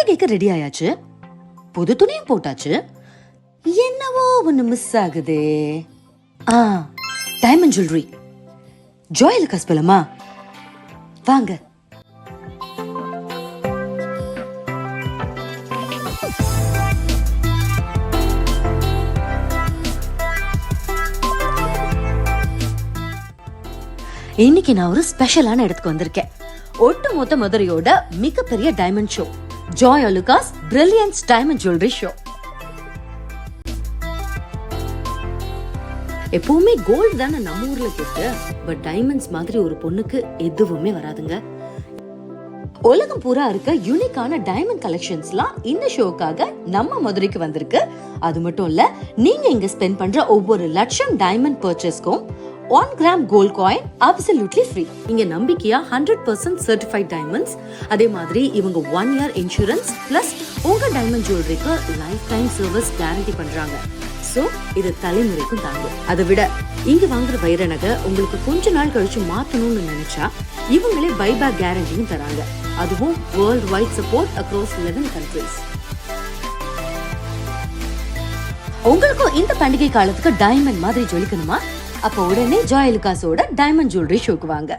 பண்டிகைக்கு ரெடி ஆயாச்சு, புது துணியும் போட்டாச்சு. என்னவோ ஒண்ணு மிஸ் ஆகுதே. Diamond jewellery. ஜோயலுக்காஸ் போலாமா? வாங்க. இன்னைக்கு நான் ஒரு ஸ்பெஷலான இடத்துக்கு வந்திருக்கேன். ஒட்டுமொத்த மதுரையோட மிகப்பெரிய diamond show, Joy Alukkas brilliance diamond jewellery show. எப்பவுமே கோல்டு தானே நம்ம ஊர்ல இருக்கு, பட் டைமண்ட்ஸ் மாதிரி ஒரு பொண்ணுக்கு எதுவுமே வராதுங்க. உலகம் பூரா இருக்க யூனிக்கான டைமண்ட் கலெக்ஷன்ஸ்லாம் இந்த ஷோக்காக நம்ம மதுரைக்கு வந்திருக்கு. அது மட்டும் இல்ல, நீங்க இங்க ஸ்பெண்ட் பண்ற ஒவ்வொரு லட்சம் டைமண்ட் பர்ச்சேஸ்க்கும் 1 gram gold coin absolutely free. இங்க நம்பிக்கையா 100% சர்டிஃபைட் டைமண்ட்ஸ், அதே மாதிரி இவங்க 1 இயர் இன்சூரன்ஸ் பிளஸ் உங்க டைமண்ட் ஜுவல்லரிக்கு லைஃப் டைம் சர்வீஸ் கேரண்டி பண்றாங்க. சோ இது தலைமுறைக்கும் தாங்கும். அதை விட இங்க வாங்குற வைர நகை உங்களுக்கு கொஞ்ச நாள் கழிச்சு மாத்தணும்னு நினைச்சா இவங்களே பைபேக் கேரண்டியும் தராங்க. அதுவும் world wide support across 11 countries. உங்களுக்கும் இந்த பண்டிகை காலத்துக்கு டைமண்ட் மாதிரி ஜொலிக்கணுமா? அப்போ உடனே ஜாய் அலுகாஸோட டைமண்ட் ஜுவல்லரி ஷோக்கு வாங்க.